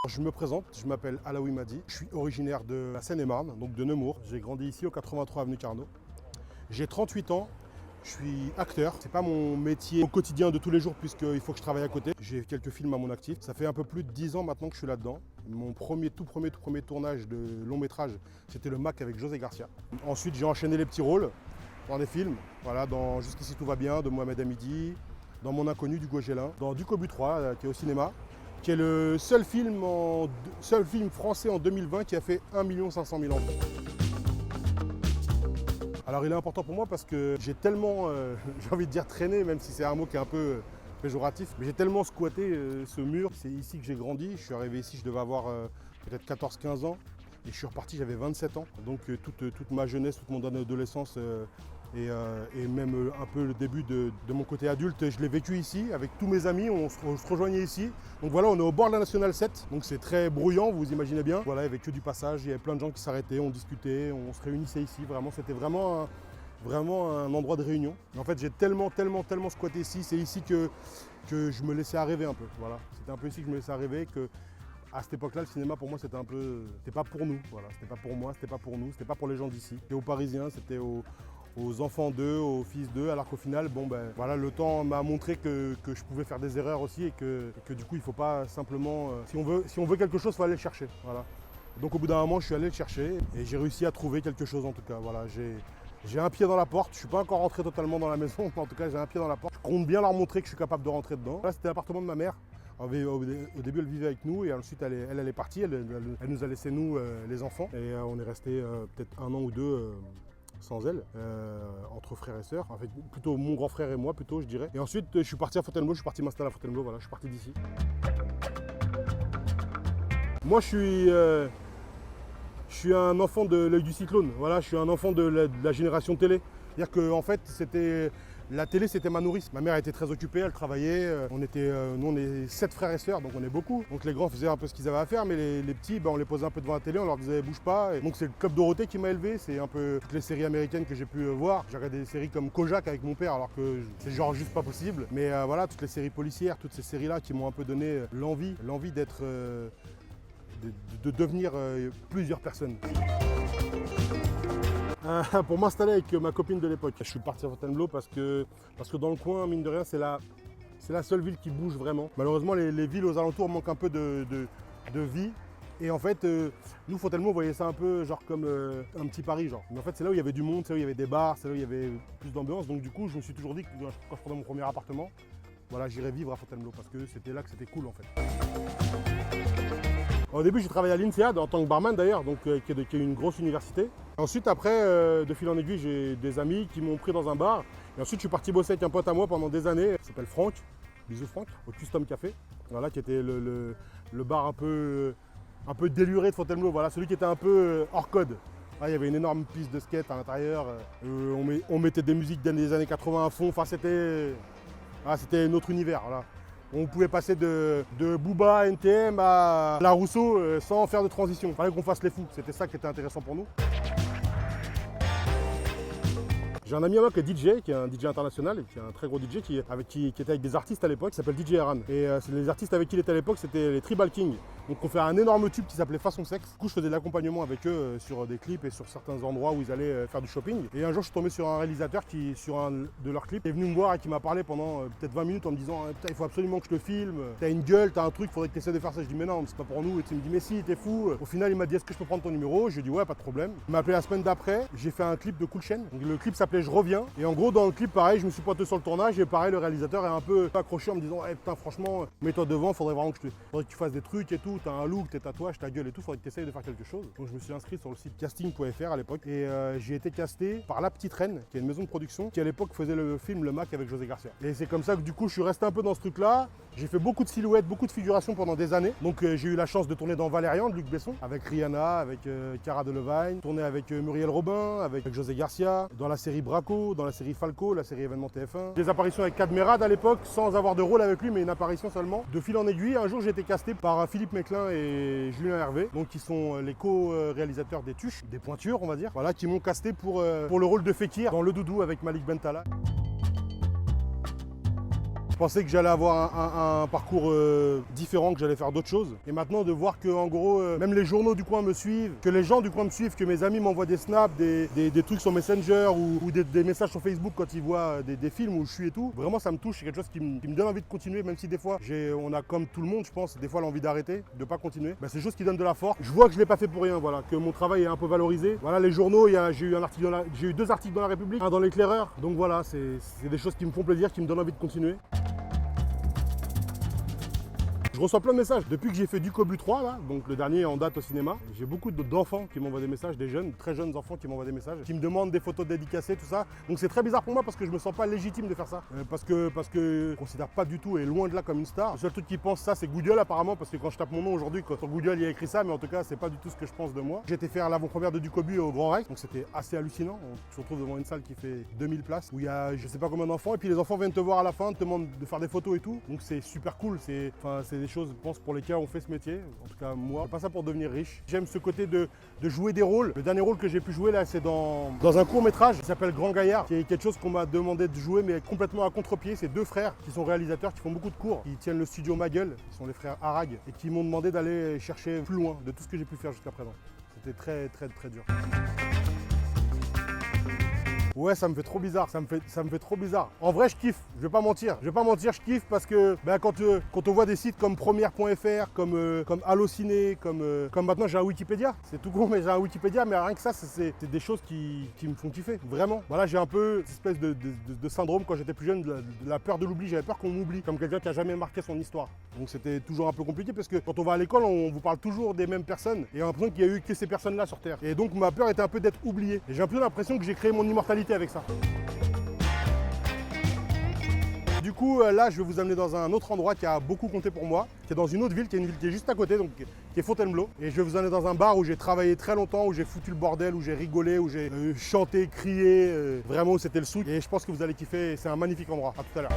Je me présente, je m'appelle Alaoui Madi, je suis originaire de la Seine-et-Marne, donc de Nemours. J'ai grandi ici au 83 avenue Carnot. J'ai 38 ans, je suis acteur. C'est pas mon métier au quotidien de tous les jours puisqu'il faut que je travaille à côté. J'ai quelques films à mon actif. Ça fait un peu plus de 10 ans maintenant que je suis là-dedans. Mon tout premier tournage de long métrage, c'était le Mac avec José Garcia. Ensuite, j'ai enchaîné les petits rôles dans des films. Voilà, dans Jusqu'ici tout va bien de Mohamed Hamidi, dans Mon Inconnu du Gaugelin, dans Du Cobu 3 qui est au cinéma, qui est le seul film français en 2020 qui a fait 1 500 000 entrées. Alors il est important pour moi parce que j'ai tellement, j'ai envie de dire traîné, même si c'est un mot qui est un peu péjoratif, mais j'ai tellement squatté ce mur. C'est ici que j'ai grandi, je suis arrivé ici, je devais avoir peut-être 14-15 ans, et je suis reparti, j'avais 27 ans. Donc toute ma jeunesse, toute mon adolescence et même un peu le début de mon côté adulte, je l'ai vécu ici avec tous mes amis, on se rejoignait ici. Donc voilà, on est au bord de la Nationale 7, donc c'est très bruyant, vous imaginez bien. Voilà, il n'y avait que du passage, il y avait plein de gens qui s'arrêtaient, on discutait, on se réunissait ici, vraiment, c'était vraiment un endroit de réunion. Et en fait, j'ai tellement squatté ici, c'est ici que je me laissais arriver un peu. Voilà, c'était un peu ici que je me laissais arriver, que à cette époque-là, le cinéma pour moi c'était un peu, c'était pas pour nous, voilà, c'était pas pour moi, c'était pas pour nous, c'était pas pour les gens d'ici. C'était aux Parisiens, c'était aux enfants d'eux, aux fils d'eux, alors qu'au final, bon ben voilà, le temps m'a montré que je pouvais faire des erreurs aussi et que du coup il faut pas simplement, si on veut quelque chose, il faut aller le chercher. Voilà. Donc au bout d'un moment, je suis allé le chercher et j'ai réussi à trouver quelque chose en tout cas. Voilà, j'ai un pied dans la porte, je suis pas encore rentré totalement dans la maison, mais en tout cas j'ai un pied dans la porte. Je compte bien leur montrer que je suis capable de rentrer dedans. Là c'était l'appartement de ma mère. Au début, elle vivait avec nous et ensuite elle est partie, elle nous a laissé nous les enfants et on est resté peut-être 1 an ou 2 sans elle, entre frères et sœurs, en fait plutôt mon grand frère et moi plutôt je dirais. Et ensuite je suis parti à Fontainebleau, je suis parti m'installer à Fontainebleau, voilà, je suis parti d'ici. Moi je suis un enfant de l'œil du cyclone, voilà, je suis un enfant de la génération télé. C'est-à-dire que en fait la télé c'était ma nourrice. Ma mère était très occupée, elle travaillait. Nous on est 7 frères et sœurs, donc on est beaucoup. Donc les grands faisaient un peu ce qu'ils avaient à faire, mais les petits, on les posait un peu devant la télé, on leur disait bouge pas. Et donc c'est le Club Dorothée qui m'a élevé, c'est un peu toutes les séries américaines que j'ai pu voir. J'ai regardé des séries comme Kojak avec mon père, alors que c'est genre juste pas possible. Mais voilà, toutes les séries policières, toutes ces séries-là qui m'ont un peu donné l'envie d'être, de devenir plusieurs personnes. Pour m'installer avec ma copine de l'époque. Je suis parti à Fontainebleau parce que dans le coin, mine de rien, c'est la seule ville qui bouge vraiment. Malheureusement, les villes aux alentours manquent un peu de vie. Et en fait, nous, Fontainebleau, on voyait ça un peu genre comme un petit Paris. Genre. Mais en fait, c'est là où il y avait du monde, c'est là où il y avait des bars, c'est là où il y avait plus d'ambiance. Donc du coup, je me suis toujours dit que quand je prenais mon premier appartement, voilà, j'irais vivre à Fontainebleau parce que c'était là que c'était cool en fait. Au début, j'ai travaillé à l'INSEAD en tant que barman d'ailleurs, donc qui est une grosse université. Ensuite, après, de fil en aiguille, j'ai des amis qui m'ont pris dans un bar. Et ensuite, je suis parti bosser avec un pote à moi pendant des années. Il s'appelle Franck, bisous Franck, au Custom Café. Voilà, qui était le bar un peu déluré de Fontainebleau. Voilà, celui qui était un peu hors code. Là, il y avait une énorme piste de skate à l'intérieur. On mettait des musiques des années 80 à fond. Enfin, c'était notre univers. Voilà. On pouvait passer de Booba, NTM à La Rousseau sans faire de transition. Il fallait qu'on fasse les fous. C'était ça qui était intéressant pour nous. J'ai un ami à moi qui est DJ, qui est un DJ international, qui est un très gros DJ, qui était avec des artistes à l'époque, qui s'appelle DJ Eran. Et les artistes avec qui il était à l'époque, c'était les Tribal King. Donc on fait un énorme tube qui s'appelait Façon Sexe. Du coup, je faisais de l'accompagnement avec eux sur des clips et sur certains endroits où ils allaient faire du shopping. Et un jour, je suis tombé sur un réalisateur qui, sur un de leurs clips, est venu me voir et qui m'a parlé pendant peut-être 20 minutes en me disant putain, il faut absolument que je te filme, t'as une gueule, t'as un truc, faudrait que tu essaies de faire ça. Je dis mais non, c'est pas pour nous. Et il me dit mais si, t'es fou. Au final, il m'a dit est-ce que je peux prendre ton numéro? Je lui ai dit ouais, pas de problème. Il m'a appelé la semaine d'après, j'ai fait un clip de Cool Chain. Donc le clip s'appelait Je reviens. Et en gros, dans le clip, pareil, je me suis pointé sur le tournage et pareil, le réalisateur est un peu accroché en me disant putain, franchement, mets-toi devant, faudrait que tu fasses des trucs et tout, t'as un look, tes tatouages, ta gueule et tout, faudrait que tu essayes de faire quelque chose. Donc je me suis inscrit sur le site casting.fr à l'époque et j'ai été casté par La Petite Reine, qui est une maison de production qui à l'époque faisait le film Le Mac avec José Garcia. Et c'est comme ça que du coup, je suis resté un peu dans ce truc-là. J'ai fait beaucoup de silhouettes, beaucoup de figurations pendant des années. Donc j'ai eu la chance de tourner dans Valérian de Luc Besson, avec Rihanna, avec Cara Delevingne, tourner avec Muriel Robin, avec José Garcia, dans la série Braco, dans la série Falco, la série événement TF1. Des apparitions avec Cadmerade à l'époque, sans avoir de rôle avec lui, mais une apparition seulement. De fil en aiguille, un jour j'ai été casté par Philippe Méclin et Julien Hervé, donc qui sont les co-réalisateurs des Tuches, des Pointures on va dire, voilà, qui m'ont casté pour le rôle de Fekir dans Le Doudou avec Malik Bentala. Je pensais que j'allais avoir un parcours différent, que j'allais faire d'autres choses. Et maintenant de voir que en gros, même les journaux du coin me suivent, que les gens du coin me suivent, que mes amis m'envoient des snaps, des trucs sur Messenger ou des messages sur Facebook quand ils voient des films où je suis et tout. Vraiment ça me touche, c'est quelque chose qui me donne envie de continuer, même si des fois on a comme tout le monde, je pense, des fois l'envie d'arrêter, de pas continuer. C'est des choses qui donnent de la force. Je vois que je l'ai pas fait pour rien, voilà, que mon travail est un peu valorisé. Voilà, les journaux, j'ai eu 2 articles dans La République, un dans l'Éclaireur. Donc voilà, c'est des choses qui me font plaisir, qui me donnent envie de continuer. Je reçois plein de messages. Depuis que j'ai fait Ducobu 3, là, donc le dernier en date au cinéma, j'ai beaucoup d'enfants qui m'envoient des messages, des jeunes, très jeunes enfants qui m'envoient des messages, qui me demandent des photos dédicacées, tout ça. Donc c'est très bizarre pour moi parce que je me sens pas légitime de faire ça. Parce que je ne considère pas du tout et loin de là comme une star. Le seul truc qui pense ça, c'est Google apparemment, parce que quand je tape mon nom aujourd'hui, sur Google il y a écrit ça, mais en tout cas c'est pas du tout ce que je pense de moi. J'ai été faire l'avant-première de Ducobu au Grand Rex, donc c'était assez hallucinant. On se retrouve devant une salle qui fait 2000 places, où il y a je sais pas combien d'enfants, et puis les enfants viennent te voir à la fin, te demandent de faire des photos et tout. Donc c'est super cool, c'est des choses, je pense, pour lesquelles on fait ce métier, en tout cas moi, c'est pas ça pour devenir riche. J'aime ce côté de jouer des rôles. Le dernier rôle que j'ai pu jouer là, c'est dans un court-métrage qui s'appelle Grand Gaillard, qui est quelque chose qu'on m'a demandé de jouer, mais complètement à contre-pied. C'est 2 frères qui sont réalisateurs, qui font beaucoup de cours, qui tiennent le studio Ma Gueule, qui sont les frères Arag, et qui m'ont demandé d'aller chercher plus loin de tout ce que j'ai pu faire jusqu'à présent. C'était très très très dur. Ouais, ça me fait trop bizarre, ça me fait trop bizarre. En vrai, je kiffe, je vais pas mentir, je kiffe parce que quand on voit des sites comme première.fr, comme Allociné, comme maintenant j'ai un Wikipédia, c'est tout con mais j'ai un Wikipédia, mais rien que ça, c'est des choses qui me font kiffer, vraiment. Voilà, j'ai un peu cette espèce de syndrome quand j'étais plus jeune, de la peur de l'oubli, j'avais peur qu'on m'oublie, comme quelqu'un qui a jamais marqué son histoire. Donc c'était toujours un peu compliqué parce que quand on va à l'école, on vous parle toujours des mêmes personnes et on a l'impression qu'il n'y a eu que ces personnes-là sur Terre. Et donc ma peur était un peu d'être oublié. Et j'ai un peu l'impression que j'ai créé mon immortalité avec ça. Du coup, là, je vais vous amener dans un autre endroit qui a beaucoup compté pour moi, qui est dans une autre ville, qui est une ville qui est juste à côté, donc qui est Fontainebleau. Et je vais vous amener dans un bar où j'ai travaillé très longtemps, où j'ai foutu le bordel, où j'ai rigolé, où j'ai chanté, crié, vraiment où c'était le souk. Et je pense que vous allez kiffer, c'est un magnifique endroit. À tout à l'heure.